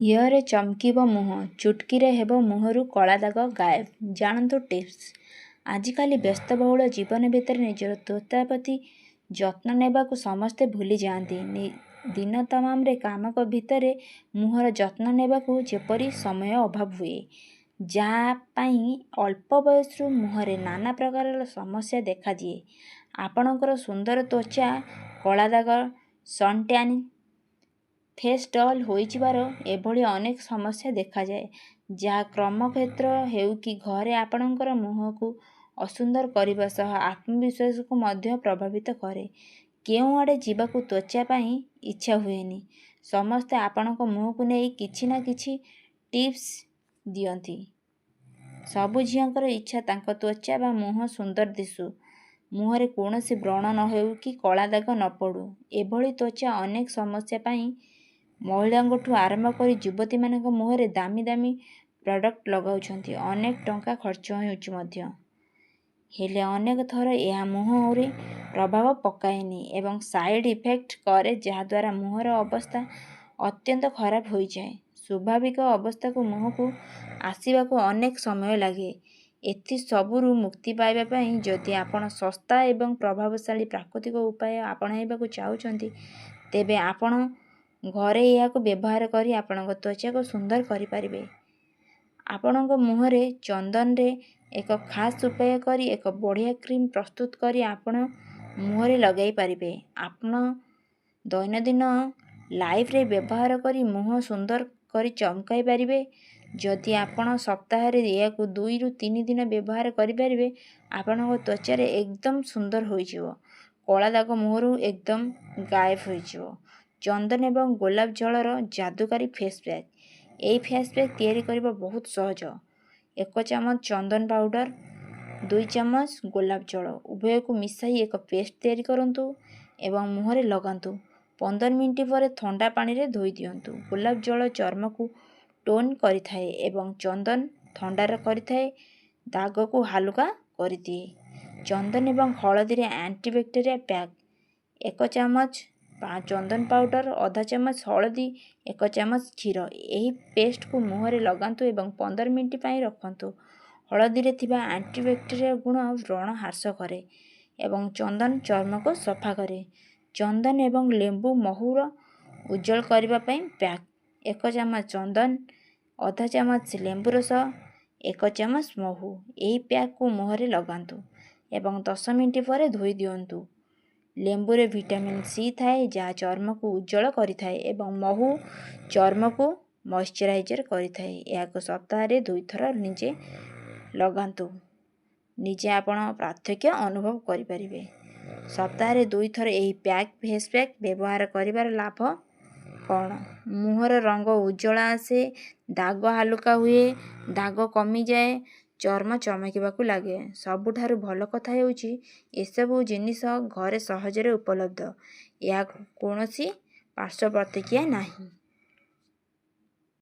ଇୟରେ ଚମକିବ ମୁହଁ, ଚୁଟକିରେ ହେବ ମୁହଁରୁ କଳା ଦାଗ ଗାୟବ। ଜାଣନ୍ତୁ ଟିପ୍ସ। ଆଜିକାଲି ବ୍ୟସ୍ତବହୁଳ ଜୀବନ ଭିତରେ ନିଜର ତ୍ୱଚା ପ୍ରତି ଯତ୍ନ ନେବାକୁ ସମସ୍ତେ ଭୁଲି ଯାଆନ୍ତି। ଦିନ ତମାମରେ କାମ ଭିତରେ ମୁହଁର ଯତ୍ନ ନେବାକୁ ଯେପରି ସମୟ ଅଭାବ ହୁଏ, ଯାହା ପାଇଁ ଅଳ୍ପ ବୟସରୁ ମୁହଁରେ ନାନା ପ୍ରକାରର ସମସ୍ୟା ଦେଖାଦିଏ। ଆପଣଙ୍କର ସୁନ୍ଦର ତ୍ୱଚା କଳା ଦାଗ, ସନ୍ ଟ୍ୟାନ୍, ଫେସ୍ ଡଲ୍ ହୋଇଯିବାର ଏଭଳି ଅନେକ ସମସ୍ୟା ଦେଖାଯାଏ, ଯାହା କର୍ମକ୍ଷେତ୍ର ହେଉ କି ଘରେ ଆପଣଙ୍କର ମୁହଁକୁ ଅସୁନ୍ଦର କରିବା ସହ ଆତ୍ମବିଶ୍ୱାସକୁ ମଧ୍ୟ ପ୍ରଭାବିତ କରେ। କେଉଁଆଡ଼େ ଯିବାକୁ ତ୍ୱଚା ପାଇଁ ଇଚ୍ଛା ହୁଏନି। ସମସ୍ତେ ଆପଣଙ୍କ ମୁହଁକୁ ନେଇ କିଛି ନା କିଛି ଟିପ୍ସ ଦିଅନ୍ତି। ସବୁ ଝିଅଙ୍କର ଇଚ୍ଛା ତାଙ୍କ ତ୍ୱଚା ବା ମୁହଁ ସୁନ୍ଦର ଦିଶୁ, ମୁହଁରେ କୌଣସି ବ୍ରଣ ନ ହେଉ କି କଳା ଦାଗ ନ ପଡ଼ୁ। ଏଭଳି ତ୍ୱଚା ଅନେକ ସମସ୍ୟା ପାଇଁ ମହିଳାଙ୍କଠୁ ଆରମ୍ଭ କରି ଯୁବତୀମାନଙ୍କ ମୁହଁରେ ଦାମୀ ଦାମୀ ପ୍ରଡକ୍ଟ ଲଗାଉଛନ୍ତି, ଅନେକ ଟଙ୍କା ଖର୍ଚ୍ଚ ହେଉଛି ମଧ୍ୟ। ହେଲେ ଅନେକ ଥର ଏହା ମୁହଁରେ ପ୍ରଭାବ ପକାଏନି ଏବଂ ସାଇଡ୍ ଇଫେକ୍ଟ କରେ, ଯାହାଦ୍ୱାରା ମୁହଁର ଅବସ୍ଥା ଅତ୍ୟନ୍ତ ଖରାପ ହୋଇଯାଏ। ସ୍ୱାଭାବିକ ଅବସ୍ଥାକୁ ମୁହଁକୁ ଆସିବାକୁ ଅନେକ ସମୟ ଲାଗେ। ଏଥିସବୁରୁ ମୁକ୍ତି ପାଇବା ପାଇଁ ଯଦି ଆପଣ ଶସ୍ତା ଏବଂ ପ୍ରଭାବଶାଳୀ ପ୍ରାକୃତିକ ଉପାୟ ଆପଣାଇବାକୁ ଚାହୁଁଛନ୍ତି, ତେବେ ଆପଣ ଘରେ ଏହାକୁ ବ୍ୟବହାର କରି ଆପଣଙ୍କ ତ୍ୱଚାକୁ ସୁନ୍ଦର କରିପାରିବେ। ଆପଣଙ୍କ ମୁହଁରେ ଚନ୍ଦନରେ ଏକ ଖାସ୍ ଉପାୟ କରି ଏକ ବଢ଼ିଆ କ୍ରିମ୍ ପ୍ରସ୍ତୁତ କରି ଆପଣ ମୁହଁରେ ଲଗାଇ ପାରିବେ। ଆପଣ ଦୈନନ୍ଦିନ ଲାଇଫରେ ବ୍ୟବହାର କରି ମୁହଁ ସୁନ୍ଦର କରି ଚମକାଇ ପାରିବେ। ଯଦି ଆପଣ ସପ୍ତାହରେ ଏହାକୁ 2 ରୁ 3 ଦିନ ବ୍ୟବହାର କରିପାରିବେ, ଆପଣଙ୍କ ତ୍ୱଚାରେ ଏକଦମ ସୁନ୍ଦର ହୋଇଯିବ। କଳା ଦାଗ ମୁହଁରୁ ଏକଦମ ଗାୟବ ହୋଇଯିବ। ଚନ୍ଦନ ଏବଂ ଗୋଲାପ ଜଳର ଯାଦୁକାରୀ ଫେସ୍ ପ୍ୟାକ୍। ଏହି ଫେସ୍ ପ୍ୟାକ୍ ତିଆରି କରିବା ବହୁତ ସହଜ। 1 ଚାମଚ ଚନ୍ଦନ ପାଉଡର, 2 ଚାମଚ ଗୋଲାପ ଜଳ ଉଭୟକୁ ମିଶାଇ ଏକ ପେଷ୍ଟ ତିଆରି କରନ୍ତୁ ଏବଂ ମୁହଁରେ ଲଗାନ୍ତୁ। 15 ମିନିଟ୍ ପରେ ଥଣ୍ଡା ପାଣିରେ ଧୋଇ ଦିଅନ୍ତୁ। ଗୋଲାପ ଜଳ ଚର୍ମକୁ ଟୋନ୍ କରିଥାଏ ଏବଂ ଚନ୍ଦନ ଥଣ୍ଡା କରିଥାଏ, ଦାଗକୁ ହାଲୁକା କରିଦିଏ। ଚନ୍ଦନ ଏବଂ ହଳଦୀରେ ଆଣ୍ଟିବ୍ୟାକ୍ଟେରିଆ ପ୍ୟାକ୍। 1 ଚାମଚ ଚନ୍ଦନ ପାଉଡର, ଅଧା ଚାମଚ ହଳଦୀ, 1 ଚାମଚ କ୍ଷୀର। ଏହି ପେଷ୍ଟକୁ ମୁହଁରେ ଲଗାନ୍ତୁ ଏବଂ 15 ମିନିଟ୍ ପାଇଁ ରଖନ୍ତୁ। ହଳଦୀରେ ଥିବା ଆଣ୍ଟିବ୍ୟାକ୍ଟେରିଆ ଗୁଣ ବ୍ରଣ ହ୍ରାସ କରେ ଏବଂ ଚନ୍ଦନ ଚର୍ମକୁ ସଫା କରେ। ଚନ୍ଦନ ଏବଂ ଲେମ୍ବୁ ମହୁର ଉଜ୍ଜ୍ୱଳ କରିବା ପାଇଁ ପ୍ୟାକ୍। 1 ଚାମଚ ଚନ୍ଦନ, ଅଧା ଚାମଚ ଲେମ୍ବୁ ରସ, 1 ଚାମଚ ମହୁ। ଏହି ପ୍ୟାକ୍କୁ ମୁହଁରେ ଲଗାନ୍ତୁ ଏବଂ 10 ମିନିଟ୍ ପରେ ଧୋଇ ଦିଅନ୍ତୁ। ଲେମ୍ବୁରେ ଭିଟାମିନ୍ ସି ଥାଏ, ଯାହା ଚର୍ମକୁ ଉଜ୍ଜ୍ୱଳ କରିଥାଏ ଏବଂ ମହୁ ଚର୍ମକୁ ମଏଶ୍ଚରାଇଜ୍ କରିଥାଏ। ଏହାକୁ ସପ୍ତାହରେ 2 ଥର ନିଜେ ଲଗାନ୍ତୁ। ନିଜେ ଆପଣ ପାର୍ଥକ୍ୟ ଅନୁଭବ କରିପାରିବେ। ସପ୍ତାହରେ 2 ଥର ଏହି ଫେସ୍ ପ୍ୟାକ୍ ବ୍ୟବହାର କରିବାର ଲାଭ କ'ଣ? ମୁହଁର ରଙ୍ଗ ଉଜ୍ଜ୍ୱଳ ଆସେ, ଦାଗ ହାଲୁକା ହୁଏ, ଦାଗ କମିଯାଏ, ଚର୍ମ ଚମକିବାକୁ ଲାଗେ। ସବୁଠାରୁ ଭଲ କଥା ହେଉଛି ଏସବୁ ଜିନିଷ ଘରେ ସହଜରେ ଉପଲବ୍ଧ। ଏହାର କୌଣସି ପାର୍ଶ୍ୱ ପ୍ରତିକ୍ରିୟା ନାହିଁ।